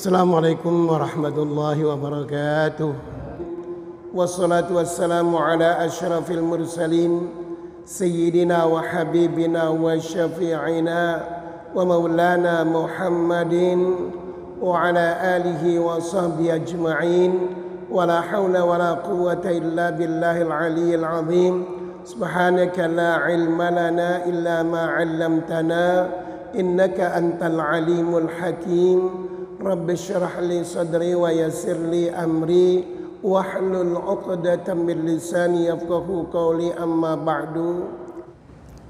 Assalamualaikum warahmatullahi wabarakatuh. Wassalatu wassalamu ala asyrafil mursalin sayyidina wa habibina wa syafi'ina wa maulana Muhammadin wa ala alihi wa sahbihi ajma'in. Wa la hawla wa la quwwata illa billahil aliyyil azim. Subhanaka la ilma lana illa ma 'allamtana innaka antal alimul hakim. Rabbi syrah li sadri wa yassir li amri wahlul 'uqdatam min lisani yafqahu qawli, amma ba'du.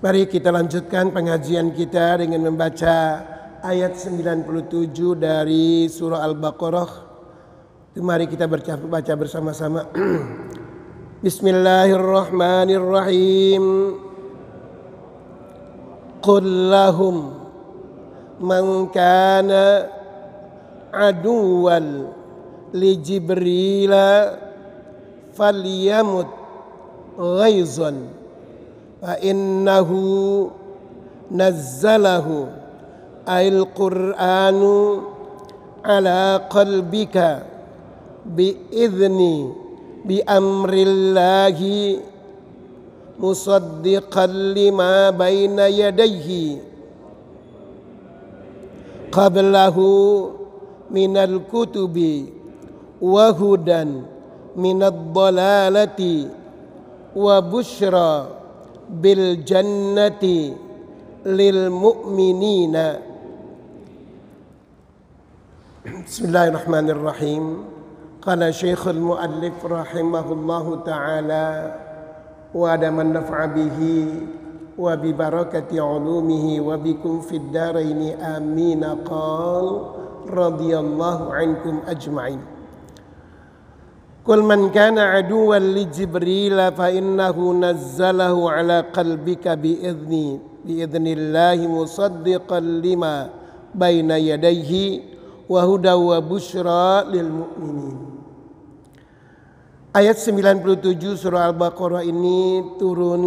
Mari kita lanjutkan pengajian kita dengan membaca ayat 97 dari surah Al-Baqarah. Mari kita baca bersama-sama. Bismillahirrahmanirrahim. Qul lahum man kana aduwwan li Jibrila falyamut ghaizan fa innahu nazzalahu al-Qur'anu ala qalbika bi amrillahi musaddiqan lima baina yadayhi qablahu minal kutubi wa hudan minad dalalati wa busyra bil jannati lil mu'minina. Bismillahirrahmanirrahim. Qala Syekhul Muallif rahimahullahu ta'ala wa adaman naf'a bihi wa bi barakati ulumihi wa bikum fid daraini amin. Qala radhiyallahu ankum ajma'in. Qul man kana aduwwan li Jibril fa innahu nazzalahu ala qalbika bi idnillahi musaddiqan lima baina yadayhi wa huda wa busyra lil mu'minin. Ayat 97 surah Al-Baqarah ini turun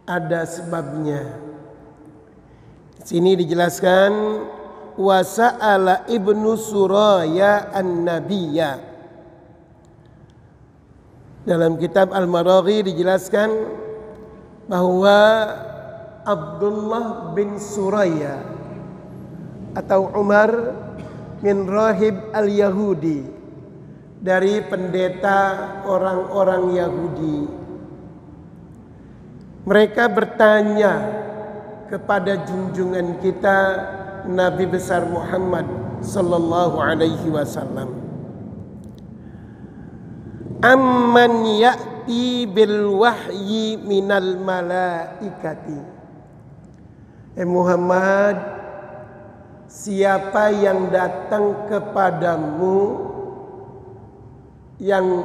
ada sebabnya. Di sini dijelaskan wa sa'ala ibnu Suraya an-Nabiyya. Dalam kitab Al-Maraghi dijelaskan bahwa Abdullah bin Suraya atau Umar bin Rahib al-Yahudi, dari pendeta orang-orang Yahudi, mereka bertanya kepada junjungan kita Nabi besar Muhammad sallallahu alaihi wasallam, amman ya'ti bil wahyi minal malaikati. Muhammad, siapa yang datang kepadamu yang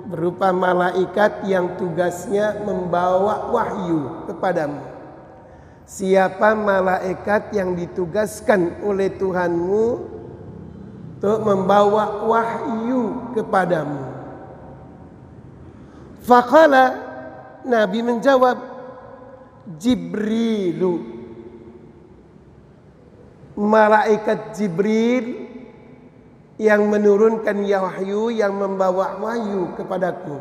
berupa malaikat yang tugasnya membawa wahyu kepadamu? Siapa malaikat yang ditugaskan oleh Tuhanmu untuk membawa wahyu kepadamu? Faqala, Nabi menjawab, Jibrilu, malaikat Jibril yang menurunkan wahyu, yang membawa wahyu kepadaku.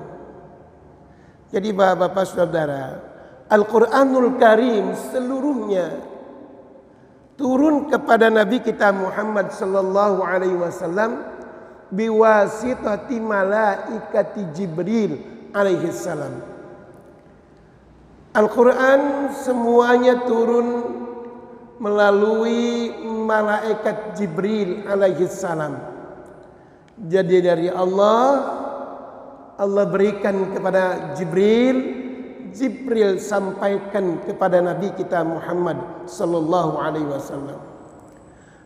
Jadi bapak-bapak saudara, Al-Quranul Karim seluruhnya turun kepada Nabi kita Muhammad sallallahu alaihi wasallam biwasitati malaikati Jibril alaihi salam. Al-Quran semuanya turun melalui malaikat Jibril alaihi salam. Jadi dari Allah berikan kepada Jibril sampaikan kepada Nabi kita Muhammad sallallahu alaihi wasallam.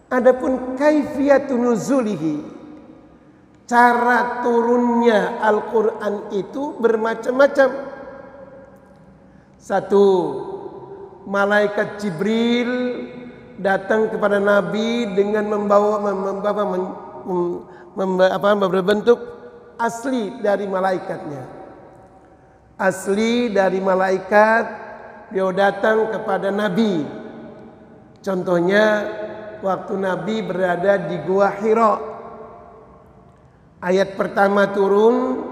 Adapun kaifiyatun nuzulihi, cara turunnya Al-Qur'an itu bermacam-macam. Satu, malaikat Jibril datang kepada Nabi dengan berbentuk asli dari malaikatnya. Asli dari malaikat, dia datang kepada Nabi. Contohnya waktu Nabi berada di Gua Hira. Ayat pertama turun,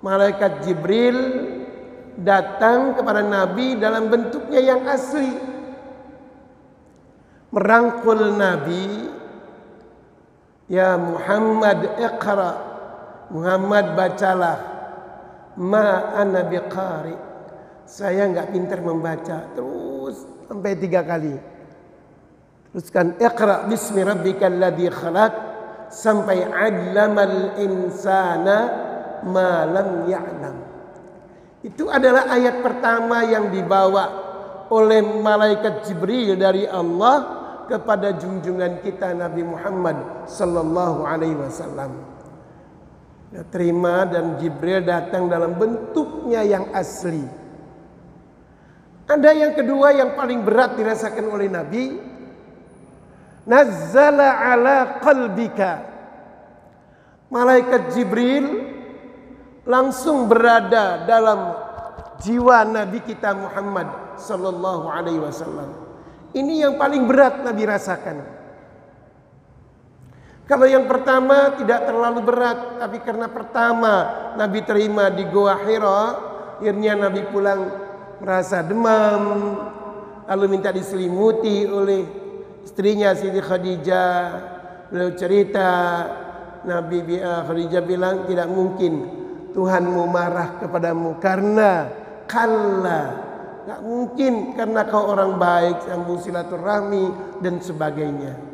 malaikat Jibril datang kepada Nabi dalam bentuknya yang asli, merangkul Nabi. Ya Muhammad, iqra, Muhammad bacalah. Ma ana biqari, saya nggak pintar membaca. Terus sampai 3 kali. Teruskan, iqra bismi rabbikal ladzi khalaq, sampai 'allamal insana ma lam ya'lam. Itu adalah ayat pertama yang dibawa oleh malaikat Jibril dari Allah kepada junjungan kita Nabi Muhammad sallallahu alaihi wasallam. Ya, terima, dan Jibril datang dalam bentuknya yang asli. Ada yang kedua yang paling berat dirasakan oleh Nabi. Nazzala ala qalbika. Malaikat Jibril langsung berada dalam jiwa Nabi kita Muhammad sallallahu alaihi wasallam. Ini yang paling berat Nabi rasakan. Kalau yang pertama tidak terlalu berat, tapi karena pertama Nabi terima di Gua Hira, akhirnya Nabi pulang merasa demam, lalu minta diselimuti oleh istrinya Siti Khadijah. Beliau cerita, Nabi Khadijah bilang, tidak mungkin Tuhanmu marah kepadamu, karena kalla, gak mungkin, karena kau orang baik, sambung silaturahmi dan sebagainya.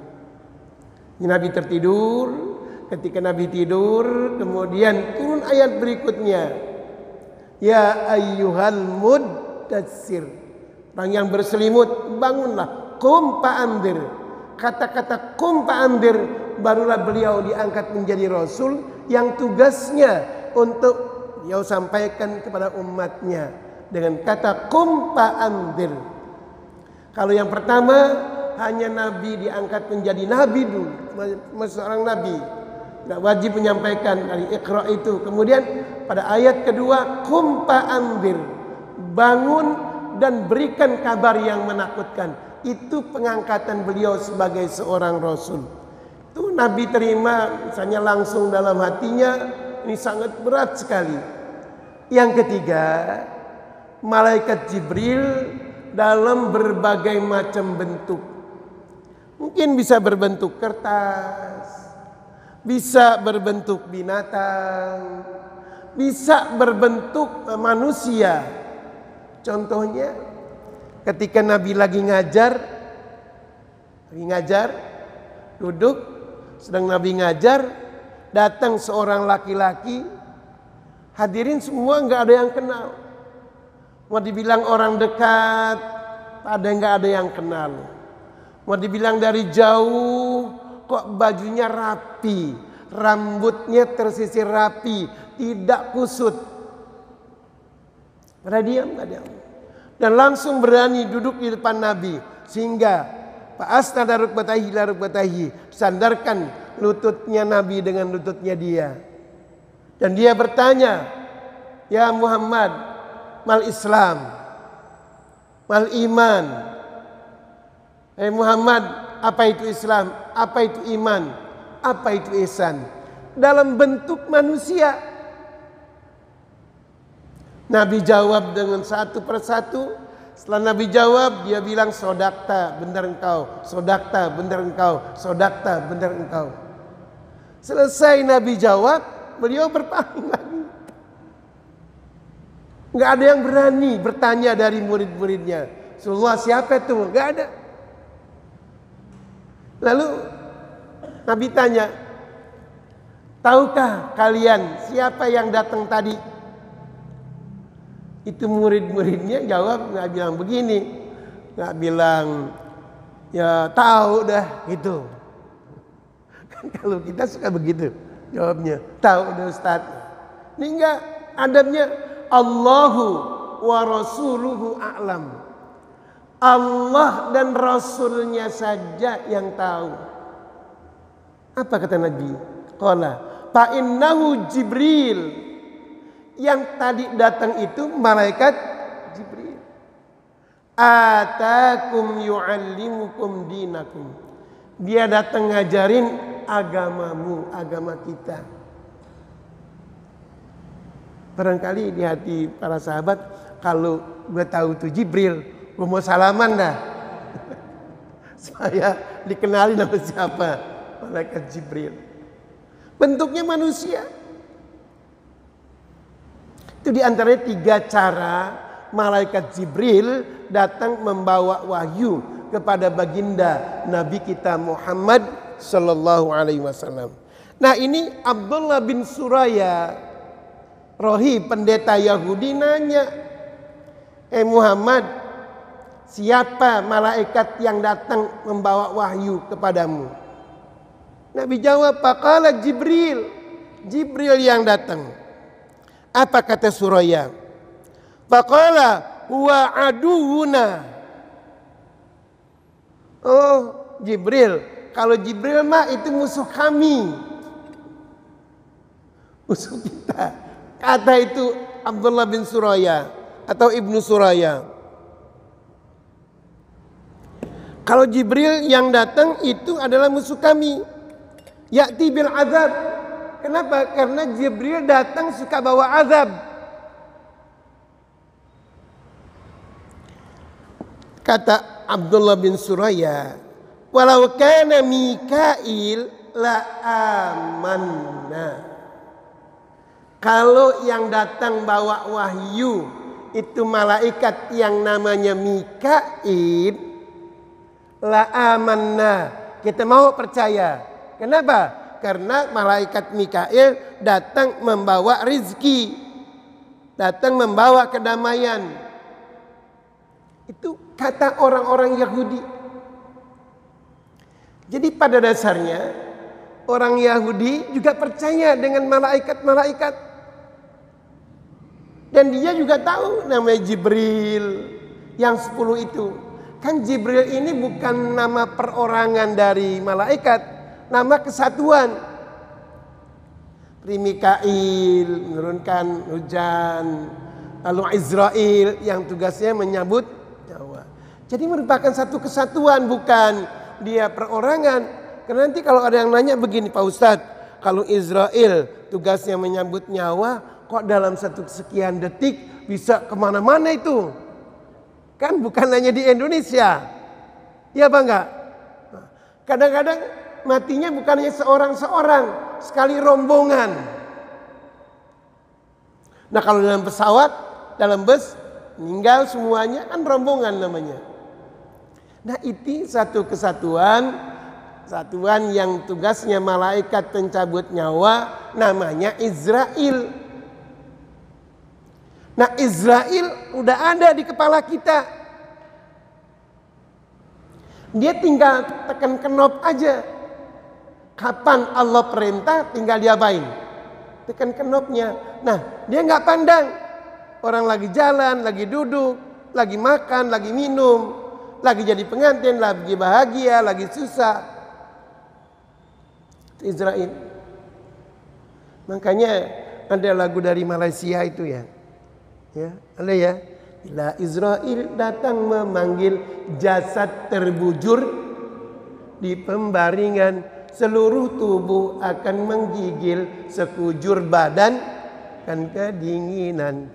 Nabi tertidur. Ketika Nabi tidur, kemudian turun ayat berikutnya, ya ayyuhal muddatsir, orang yang berselimut, bangunlah. Qum fa'anzir. Kata-kata qum fa'anzir, barulah beliau diangkat menjadi Rasul yang tugasnya untuk beliau sampaikan kepada umatnya dengan kata qum fa'anzir. Kalau yang pertama hanya Nabi diangkat menjadi Nabi dulu, seorang Nabi, tidak wajib menyampaikan dari Iqra itu. Kemudian pada ayat kedua, qum fa'anzir, bangun dan berikan kabar yang menakutkan. Itu pengangkatan beliau sebagai seorang Rasul. Itu Nabi terima misalnya langsung dalam hatinya, ini sangat berat sekali. Yang ketiga, malaikat Jibril dalam berbagai macam bentuk. Mungkin bisa berbentuk kertas, bisa berbentuk binatang, bisa berbentuk manusia. Contohnya ketika Nabi lagi ngajar, duduk, sedang Nabi ngajar, datang seorang laki-laki, hadirin semua nggak ada yang kenal. Mau dibilang orang dekat, nggak ada yang kenal. Mau dibilang dari jauh, kok bajunya rapi, rambutnya tersisir rapi, tidak kusut. Pada diam, nggak diam. Dan langsung berani duduk di depan Nabi, sehingga fa'asnada rukbatahi ila rukbatahi, sandarkan lututnya Nabi dengan lututnya dia. Dan dia bertanya, ya Muhammad, mal Islam, mal iman. Muhammad, apa itu Islam? Apa itu iman? Apa itu ihsan? Dalam bentuk manusia. Nabi jawab dengan satu persatu. Setelah Nabi jawab, dia bilang, sodakta, benar engkau. Sodakta, benar engkau. Sodakta, benar engkau. Selesai Nabi jawab, beliau berpaling lagi. Nggak ada yang berani bertanya dari murid-muridnya, Rasulullah siapa itu? Nggak ada. Lalu Nabi tanya, tahukah kalian siapa yang datang tadi? Itu murid-muridnya jawab, nggak bilang begini, nggak bilang ya tahu dah gitu. Kan kalau kita suka begitu jawabnya, tahu dah Ustaz. Ini enggak, adabnya Allahu wa rasuluhu a'lam. Allah dan Rasulnya saja yang tahu. Apa kata Nabi? Qala fa innahu Jibril. Yang tadi datang itu malaikat Jibril. Atakum yu'allimukum dinakum. Dia datang ngajarin agamamu, agama kita. Barangkali di hati para sahabat, kalau gue tahu itu Jibril, gue mau salaman dah. Supaya dikenali nama siapa? Malaikat Jibril. Bentuknya manusia. Itu diantaranya 3 cara malaikat Jibril datang membawa wahyu kepada baginda Nabi kita Muhammad sallallahu alaihi wasallam. Nah, ini Abdullah bin Suraya, rohib pendeta Yahudi, nanya, Muhammad, siapa malaikat yang datang membawa wahyu kepadamu? Nabi jawab, faqala Jibril, Jibril yang datang. Apa kata Suraya? Faqala huwa aduuna. Oh, Jibril, kalau Jibril mah itu musuh kami, musuh kita. Kata itu Abdullah bin Suraya atau Ibnu Suraya. Kalau Jibril yang datang itu adalah musuh kami. Ya'ti bil azab. Kenapa? Karena Jibril datang suka bawa azab. Kata Abdullah bin Suraya, walau kana Mikail la amanna. Kalau yang datang bawa wahyu itu malaikat yang namanya Mikail, la amanna, kita mau percaya. Kenapa? Karena malaikat Mikail datang membawa rizki, datang membawa kedamaian. Itu kata orang-orang Yahudi. Jadi pada dasarnya orang Yahudi juga percaya dengan malaikat-malaikat. Dan dia juga tahu namanya Jibril yang 10 itu. Kan Jibril ini bukan nama perorangan dari malaikat, nama kesatuan. Mikail menurunkan hujan, lalu Israel yang tugasnya menyambut nyawa. Jadi merupakan satu kesatuan, bukan dia perorangan. Karena nanti kalau ada yang nanya begini, Pak Ustadz, kalau Israel tugasnya menyambut nyawa, kok dalam satu sekian detik bisa kemana-mana itu? Kan bukan hanya di Indonesia. Ya Pak enggak? Kadang-kadang matinya bukan hanya seorang-seorang, sekali rombongan. Nah kalau dalam pesawat, dalam bus, meninggal semuanya, kan rombongan namanya. Nah itu satu kesatuan, satuan yang tugasnya malaikat pencabut nyawa, namanya Israel. Nah Israel udah ada di kepala kita. Dia tinggal tekan knop aja. Kapan Allah perintah tinggal diapain? Tekan knopnya. Nah dia nggak pandang. Orang lagi jalan, lagi duduk, lagi makan, lagi minum, lagi jadi pengantin, lagi bahagia, lagi susah. Israel. Makanya ada lagu dari Malaysia itu ya. Ya, ada ya. Bila Israel datang memanggil, jasad terbujur di pembaringan, seluruh tubuh akan menggigil, sekujur badan kan kedinginan.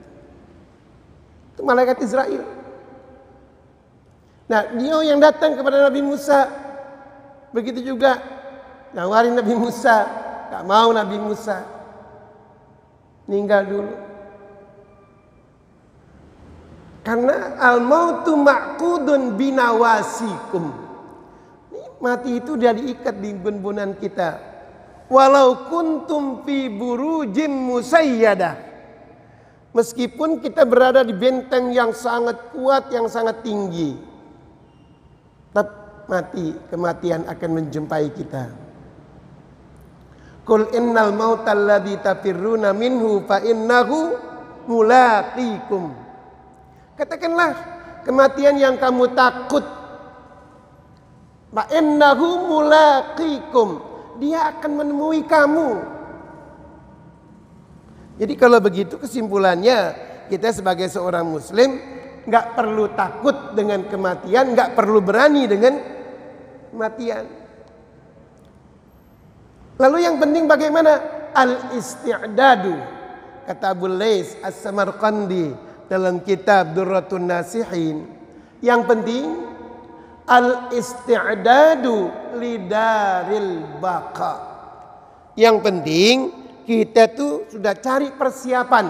Itu malaikat Israel. Nah, dia yang datang kepada Nabi Musa. Begitu juga nawarin Nabi Musa, gak mau Nabi Musa. Meninggal dulu. Karena al-mautu ma'qudun binawasikum. Mati itu dia diikat di bun-bunan kita. Walau kuntum fi burujim musayyadah. Meskipun kita berada di benteng yang sangat kuat, yang sangat tinggi, tetap mati, kematian akan menjumpai kita. Qul innal mautal ladzi tafirruna minhu fa innahu mulaqikum. Katakanlah, kematian yang kamu takut, fa innahu mulaqikum, dia akan menemui kamu. Jadi kalau begitu kesimpulannya, kita sebagai seorang muslim nggak perlu takut dengan kematian, nggak perlu berani dengan kematian. Lalu yang penting bagaimana? Al-isti'dadu. Kata Abu Lais As-Samarqandi dalam kitab Durratun Nasihin. Yang penting al-isti'dadu lidaril baqa. Yang penting kita tuh sudah cari persiapan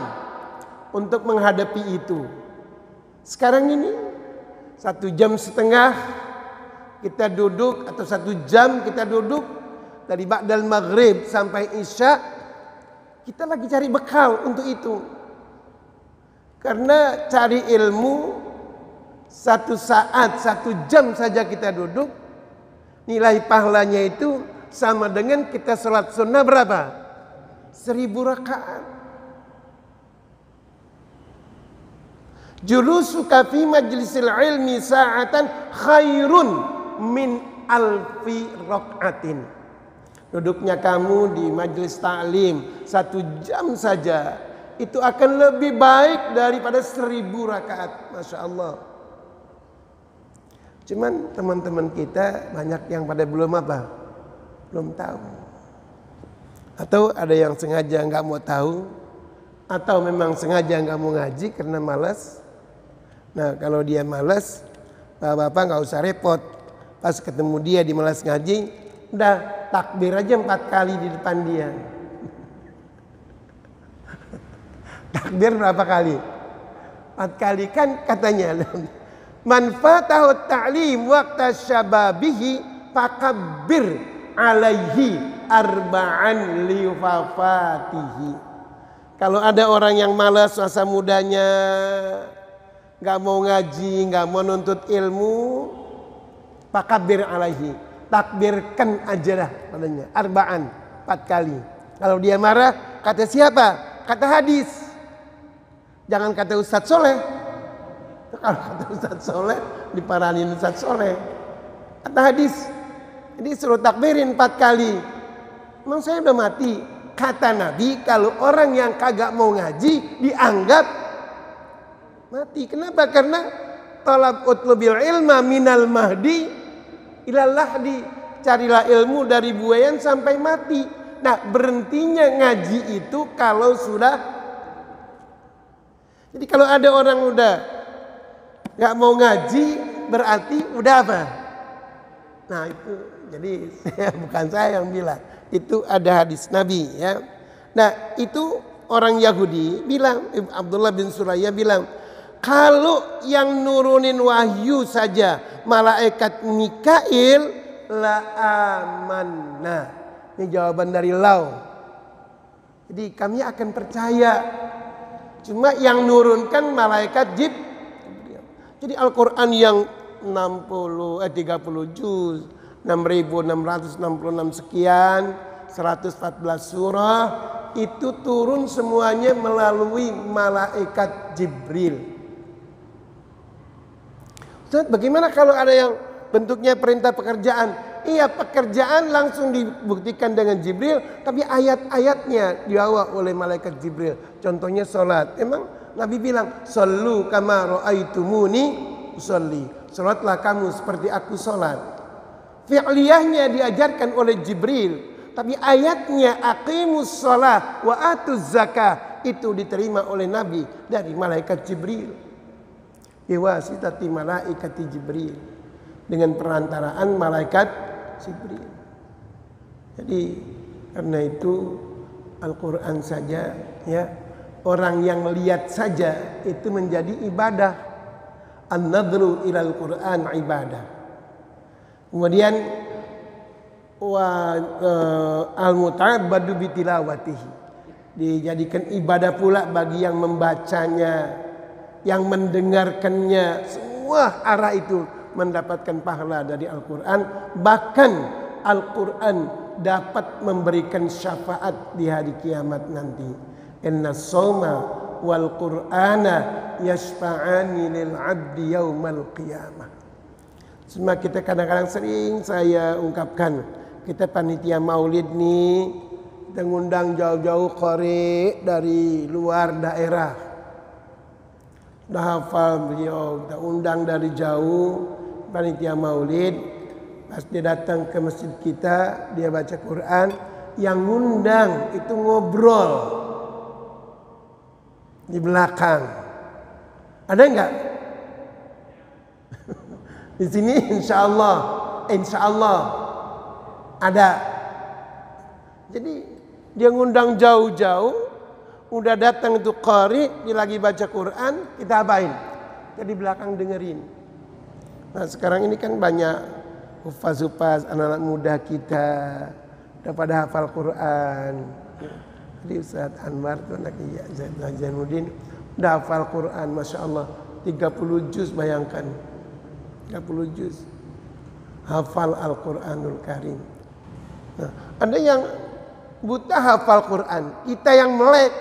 untuk menghadapi itu. Sekarang ini 1,5 jam kita duduk, atau 1 jam kita duduk dari ba'dal maghrib sampai isya, kita lagi cari bekal untuk itu. Karena cari ilmu 1 saat, 1 jam saja kita duduk, nilai pahalanya itu sama dengan kita sholat sunnah berapa? 1000 rakaat. Julusuka fi majlisil ilmi sa'atan khairun min alfi rakaatin. Duduknya kamu di majelis taklim 1 jam saja, itu akan lebih baik daripada 1000 rakaat. Masya Allah. Cuman teman-teman kita banyak yang pada belum tahu. Atau ada yang sengaja nggak mau tahu, atau memang sengaja nggak mau ngaji karena malas. Nah, kalau dia malas, bapak nggak usah repot. Pas ketemu dia di malas ngaji, udah takbir aja 4 kali di depan dia. Takbir berapa kali? 4 kali kan katanya. Man fatahu ta'lim waqta syababihi fakabbir alaihi arba'an liwafatihi. Kalau ada orang yang malas masa mudanya, nggak mau ngaji, nggak mau nuntut ilmu, fakabbir alaihi, takbirkan aja lah padanya, arba'an 4 kali. Kalau dia marah, kata siapa? Kata hadis. Jangan kata Ustadz Soleh. Kalau kata Ustadz Soleh, diparanin Ustadz Soleh. Kata hadis. Jadi suruh takbirin 4 kali. Emang saya udah mati. Kata Nabi, kalau orang yang kagak mau ngaji dianggap mati. Kenapa? Karena talab utlubil ilma minal mahdi ilal lahdi. Carilah ilmu dari buayan sampai mati. Nah, berhentinya ngaji itu kalau sudah. Jadi kalau ada orang udah gak mau ngaji, berarti udah apa? Nah itu, jadi bukan saya yang bilang. Itu ada hadis Nabi ya. Nah itu orang Yahudi bilang, Abdullah bin Suraya bilang, kalau yang nurunin wahyu saja malaikat Mikail la amanna. Ini jawaban dari Lau. Jadi kami akan percaya. Cuma yang nurunkan malaikat Jibril. Jadi Al-Quran yang 30 juz, 6.666 sekian, 114 surah, itu turun semuanya melalui malaikat Jibril. Ustaz, bagaimana kalau ada yang bentuknya perintah pekerjaan? Iya, pekerjaan langsung dibuktikan dengan Jibril, tapi ayat-ayatnya dibawa oleh malaikat Jibril. Contohnya sholat. Emang Nabi bilang, "Shallu kama ra'aitumuni usolli." Sholatlah kamu seperti aku sholat. Fi'liyahnya diajarkan oleh Jibril, tapi ayatnya aqimus shalah wa atuz zakah itu diterima oleh Nabi dari malaikat Jibril. Biwasitati malaikati Jibril, dengan perantaraan malaikat Jibril. Jadi karena itu Al-Quran saja ya, orang yang lihat saja itu menjadi ibadah. An-nadru ilal Quran ibadah. Kemudian al-muta'abbadu bitilawatihi, dijadikan ibadah pula bagi yang membacanya, yang mendengarkannya. Semua arah itu mendapatkan pahala dari Al-Quran. Bahkan Al-Quran dapat memberikan syafaat di hari kiamat nanti. Inna sawma wal qur'ana yashfa'ani lil abdi yaumal qiyamah. Semua kita kadang-kadang sering saya ungkapkan, kita panitia maulid nih, kita ngundang jauh-jauh qari dari luar daerah. Udah hafal beliau, kita undang dari jauh, panitia maulid. Pas dia datang ke masjid kita, dia baca Quran, yang ngundang itu ngobrol di belakang. Ada enggak? Di sini insya Allah ada. Jadi dia ngundang jauh-jauh, udah datang itu qari, dia lagi baca Quran, kita apain? Kita di belakang dengerin. Nah sekarang ini kan banyak hufaz-hufaz anak-anak muda kita udah pada hafal Quran. Jadi Ustaz Anwar tuh anaknya Zainuddin udah hafal Quran, Masya Allah 30 juz, bayangkan 30 juz hafal Al-Quranul Karim. Nah, ada yang buta hafal Quran, kita yang melek.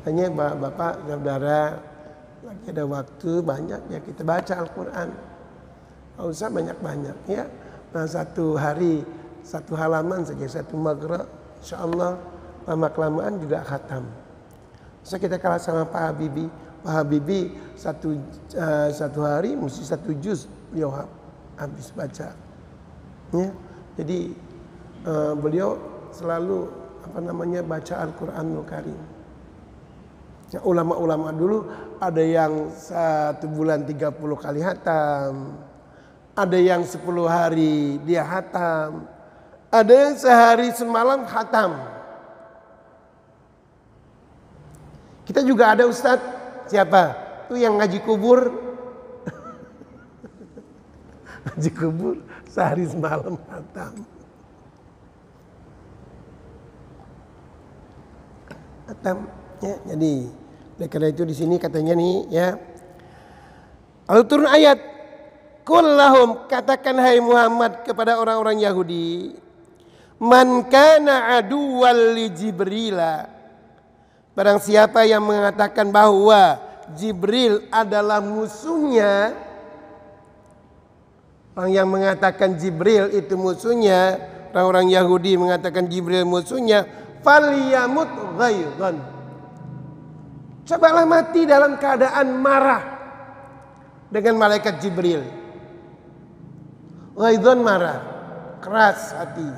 Hanya bapak, saudara, lagi ada waktu banyak ya kita baca Al-Quran. Nggak usah banyak-banyak ya. Nah satu hari satu halaman saja, satu magra, insya Allah lama-kelamaan juga khatam. So kita kalah sama Pak Habibie. Pak Habibie satu hari mesti 1 juz beliau habis baca. Ya, jadi beliau selalu baca Al-Quranul Karim. Ya, ulama-ulama dulu ada yang 1 bulan 30 kali hatam, ada yang 10 hari dia hatam, ada yang sehari semalam hatam. Kita juga ada Ustadz, siapa? Itu yang ngaji kubur. Ngaji kubur sehari semalam hatam. Hatam ya, jadi karena itu di sini katanya nih ya. Lalu turun ayat, "Qul lahum," katakan hai Muhammad kepada orang-orang Yahudi, "Man kana aduwwal li Jibrila," barang siapa yang mengatakan bahwa Jibril adalah musuhnya, orang yang mengatakan Jibril itu musuhnya, orang-orang Yahudi mengatakan Jibril musuhnya, falyamut ghaidhan. Cobalah mati dalam keadaan marah dengan malaikat Jibril. Ghaidhan, marah, keras hati.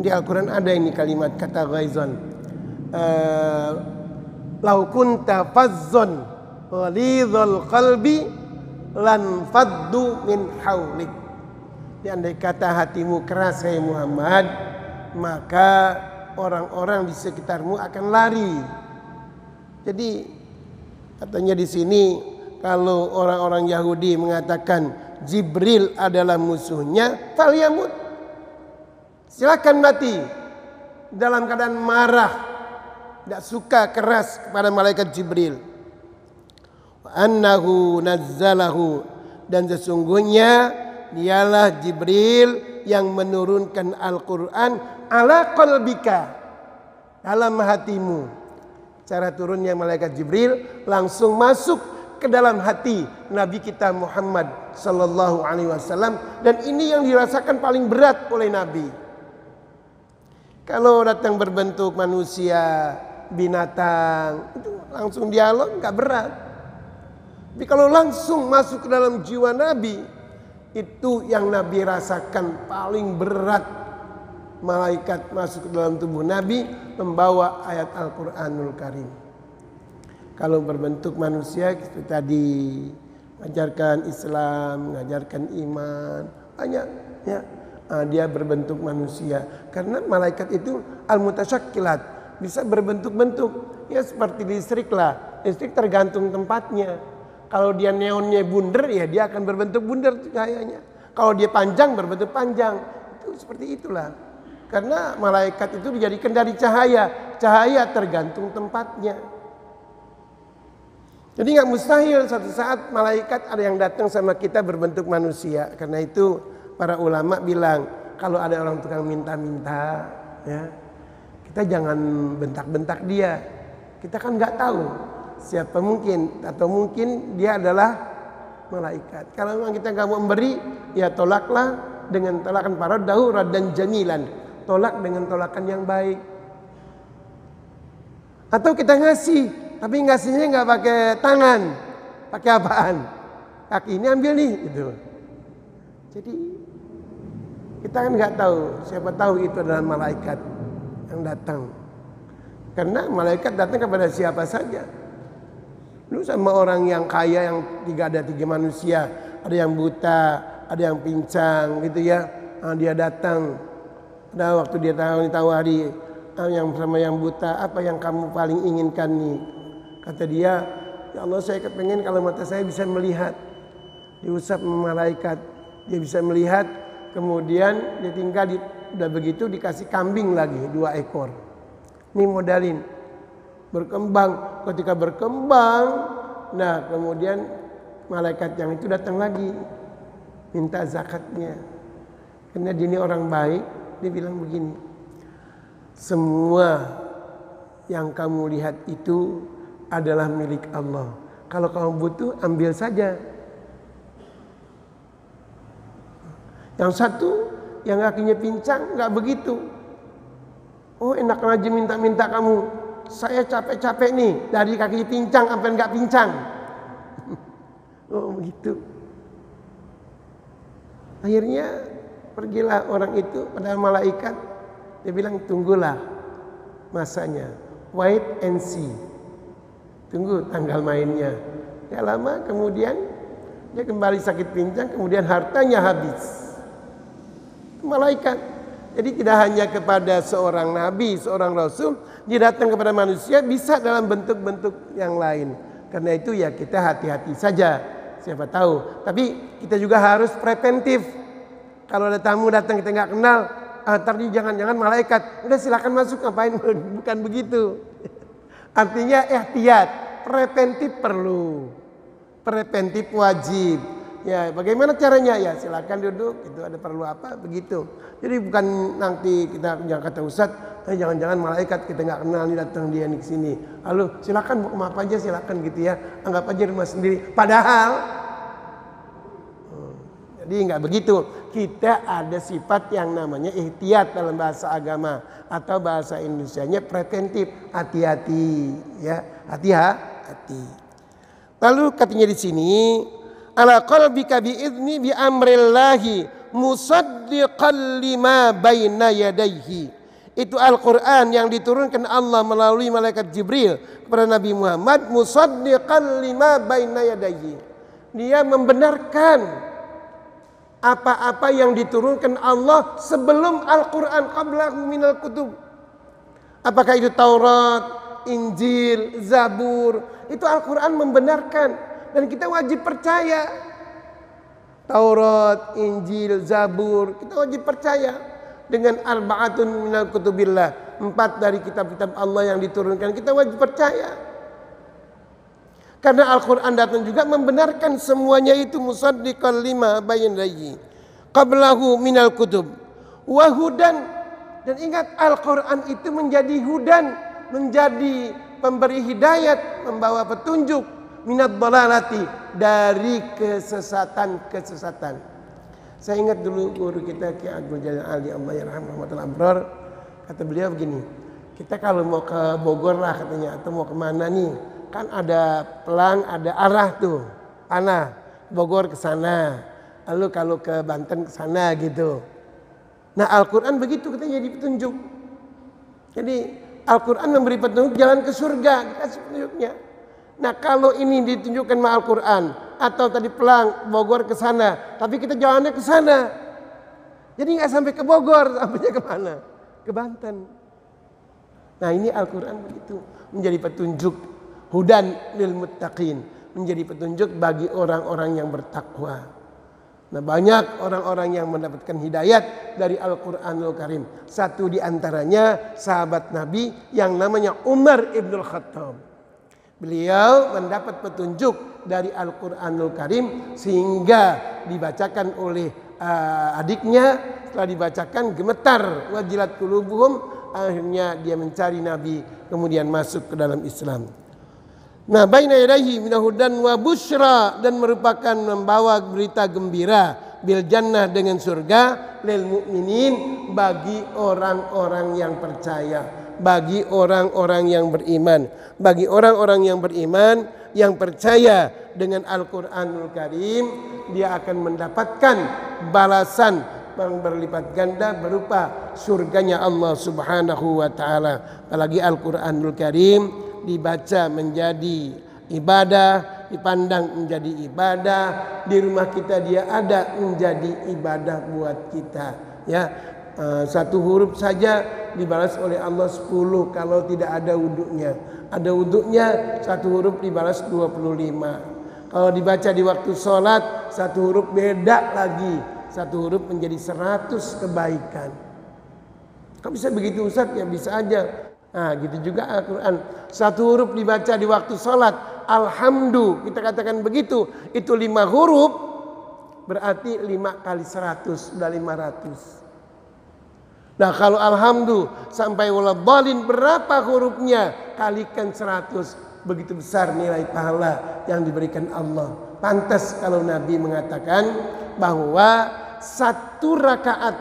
Di Al-Quran ada ini kalimat kata ghaidhan. Lau kunta fazzon ghalidhal qalbi lan faddu min haulik. Andai kata hatimu keras hai Muhammad, maka orang-orang di sekitarmu akan lari. Jadi katanya di sini kalau orang-orang Yahudi mengatakan Jibril adalah musuhnya, falyamut, silakan mati dalam keadaan marah, tidak suka, keras kepada malaikat Jibril. Wa annahu nazzalahu, dan sesungguhnya dialah Jibril yang menurunkan Al-Quran ala qalbika, dalam hatimu. Cara turunnya malaikat Jibril langsung masuk ke dalam hati Nabi kita Muhammad sallallahu alaihi wasallam, dan ini yang dirasakan paling berat oleh Nabi. Kalau datang berbentuk manusia, binatang, itu langsung dialog nggak berat. Tapi kalau langsung masuk ke dalam jiwa Nabi, itu yang Nabi rasakan paling berat. Malaikat masuk ke dalam tubuh Nabi membawa ayat Al-Quranul Karim. Kalau berbentuk manusia itu tadi mengajarkan Islam, mengajarkan iman, banyak ya. Dia berbentuk manusia karena malaikat itu al-mutasyakkilat, bisa berbentuk-bentuk ya, seperti listrik lah. Listrik tergantung tempatnya. Kalau dia neonnya bunder ya dia akan berbentuk bunder cahayanya. Kalau dia panjang berbentuk panjang. Itu seperti itulah. Karena malaikat itu dijadikan dari cahaya. Cahaya tergantung tempatnya. Jadi nggak mustahil suatu saat malaikat ada yang datang sama kita berbentuk manusia. Karena itu para ulama bilang kalau ada orang tukang minta-minta, ya kita jangan bentak-bentak dia. Kita kan nggak tahu siapa, mungkin atau mungkin dia adalah malaikat. Kalau memang kita nggak mau memberi, ya tolaklah dengan tolakan para dahurat dan jamilan. Tolak dengan tolakan yang baik. Atau kita ngasih, tapi ngasihnya nggak pakai tangan, pakai apaan? Kaki ini ambil nih, gitu. Jadi Kita kan nggak tahu, siapa tahu itu adalah malaikat yang datang. Karena malaikat datang kepada siapa saja. Lu sama orang yang kaya yang ada tiga manusia, ada yang buta, ada yang pincang gitu ya. Nah, dia datang. Pada waktu dia ditawari yang sama yang buta, apa yang kamu paling inginkan nih? Kata dia, ya Allah saya kepengen kalau mata saya bisa melihat. Diusap malaikat, dia bisa melihat. Kemudian dia tinggal udah begitu dikasih kambing lagi 2 ekor. Ini modalin. Berkembang, ketika berkembang, nah kemudian malaikat yang itu datang lagi minta zakatnya. Karena dia ini orang baik, dia bilang begini, semua yang kamu lihat itu adalah milik Allah. Kalau kamu butuh, ambil saja. Yang satu, yang kakinya pincang, nggak begitu. Oh enak aja minta-minta kamu. Saya capek-capek nih, dari kaki pincang sampai nggak pincang. Oh begitu. Akhirnya pergilah orang itu pada malaikat. Dia bilang tunggulah masanya. Wait and see. Tunggu tanggal mainnya. Gak lama kemudian dia kembali sakit pincang. Kemudian hartanya habis. Malaikat. Jadi tidak hanya kepada seorang nabi, seorang rasul, dia datang kepada manusia bisa dalam bentuk-bentuk yang lain. Karena itu ya kita hati-hati saja. Siapa tahu. Tapi kita juga harus preventif. Kalau ada tamu datang kita nggak kenal, tadi jangan-jangan malaikat. Udah silakan masuk, ngapain? Bukan begitu. Artinya ihtiyat, preventif perlu. Preventif wajib. Ya, bagaimana caranya? Ya, silakan duduk. Itu ada perlu apa? Begitu. Jadi bukan nanti kita jangan kata Ustadz, jangan-jangan malaikat kita nggak kenal nih datang dia nih ke sini. Lalu silakan mau kemana aja silakan gitu ya. Anggap aja rumah sendiri. Padahal jadi nggak begitu. Kita ada sifat yang namanya ihtiyat dalam bahasa agama atau bahasa Indonesianya preventif. Hati-hati ya. Hati-hati. Lalu katanya di sini ala qalbika bi'izni bi amrillahi musaddiqan lima baina yadayhi. Itu Al-Quran yang diturunkan Allah melalui malaikat Jibril kepada Nabi Muhammad, musaddiqan lima baina yadayhi. Dia membenarkan apa-apa yang diturunkan Allah sebelum Al-Quran, qablahu minal kutub. Apakah itu Taurat, Injil, Zabur, itu Al-Quran membenarkan. Dan kita wajib percaya. Taurat, Injil, Zabur, kita wajib percaya. Dengan arba'atun minal kutubillah, 4 dari kitab-kitab Allah yang diturunkan, kita wajib percaya. Karena Al-Quran datang juga membenarkan semuanya itu musaddiqan lima bayna yadayhi qablahu minal kutub wa hudan. Dan ingat Al-Quran itu menjadi hudan, menjadi pemberi hidayat, membawa petunjuk minad dhalalati, dari kesesatan-kesesatan. Saya ingat dulu guru kita Ki Abdul Jalil Ali Allah yarham rahmatul abrar, kata beliau begini, kita kalau mau ke Bogor lah katanya, atau mau kemana nih, kan ada pelang, ada arah tuh, panah, Bogor ke sana, lalu kalau ke Banten ke sana gitu. Nah Al-Quran begitu, kita jadi petunjuk. Jadi Al-Quran memberi petunjuk jalan ke surga, dikasih petunjuknya. Nah kalau ini ditunjukkan sama Al-Quran, atau tadi pelang Bogor ke sana, tapi kita jalannya ke sana, jadi nggak sampai ke Bogor, sampainya ke mana? Ke Banten. Nah ini Al-Quran begitu, menjadi petunjuk hudan lil muttaqin, menjadi petunjuk bagi orang-orang yang bertakwa. Nah banyak orang-orang yang mendapatkan hidayat dari Al-Quranul Karim. Satu di antaranya sahabat Nabi yang namanya Umar ibn Khattab. Beliau mendapat petunjuk dari Al-Quranul Karim sehingga dibacakan oleh adiknya. Setelah dibacakan gemetar, wajilat qulubuhum, akhirnya dia mencari Nabi kemudian masuk ke dalam Islam. Nah baina yadayhi minahudan wa busyra, dan merupakan membawa berita gembira bil jannah dengan surga lil mu'minin, bagi orang-orang yang percaya. Bagi orang-orang yang beriman, bagi orang-orang yang beriman yang percaya dengan Al-Quranul Karim, dia akan mendapatkan balasan berlipat ganda berupa surganya Allah Subhanahu wa taala. Apalagi Al-Qur'anul Karim dibaca menjadi ibadah, dipandang menjadi ibadah, di rumah kita dia ada menjadi ibadah buat kita, ya. Satu huruf saja dibalas oleh Allah 10 kalau tidak ada wudhunya. Ada wudhunya satu huruf dibalas 25. Kalau dibaca di waktu sholat satu huruf beda lagi, satu huruf menjadi 100 kebaikan. Kok bisa begitu Ustaz? Ya bisa aja. Nah gitu juga Al-Quran. Satu huruf dibaca di waktu sholat, alhamdulillah kita katakan begitu, itu 5 huruf, berarti 5 kali 100 sudah 500. Nah kalau alhamdulillah sampai waladhdallin berapa hurufnya? Kalikan 100. Begitu besar nilai pahala yang diberikan Allah. Pantas kalau Nabi mengatakan bahwa 1 rakaat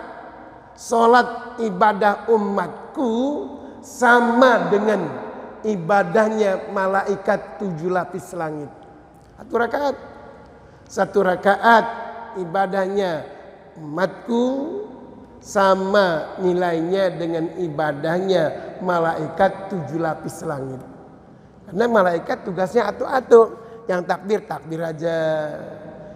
sholat ibadah umatku sama dengan ibadahnya malaikat 7 lapis langit. 1 rakaat. 1 rakaat ibadahnya umatku sama nilainya dengan ibadahnya malaikat 7 lapis langit. Karena malaikat tugasnya atu-atu. Yang takbir takbir aja,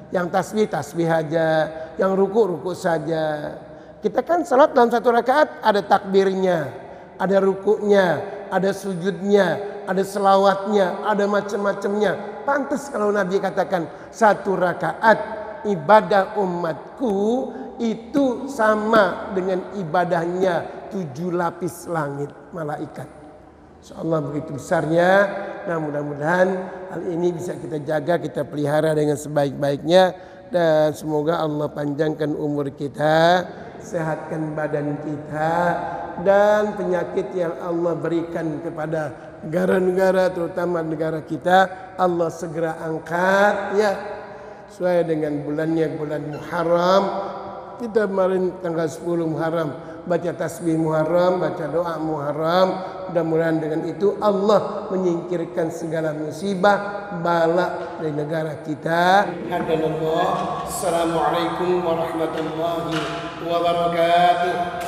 yang tasbih tasbih aja, yang ruku saja. Kita kan salat dalam 1 rakaat ada takbirnya, ada rukunya, ada sujudnya, ada selawatnya, ada macam-macamnya. Pantas kalau Nabi katakan 1 rakaat ibadah umatku itu sama dengan ibadahnya 7 lapis langit malaikat. Insyaallah begitu besarnya. Nah mudah-mudahan hal ini bisa kita jaga, kita pelihara dengan sebaik-baiknya. Dan semoga Allah panjangkan umur kita, sehatkan badan kita, dan penyakit yang Allah berikan kepada negara-negara terutama negara kita Allah segera angkat, ya. Sesuai dengan bulannya bulan Muharram. Kita kemarin tanggal 10 Muharram baca tasbih Muharram, baca doa Muharram. Mudah-mudahan dengan itu Allah menyingkirkan segala musibah bala dari negara kita. Assalamualaikum warahmatullahi wabarakatuh.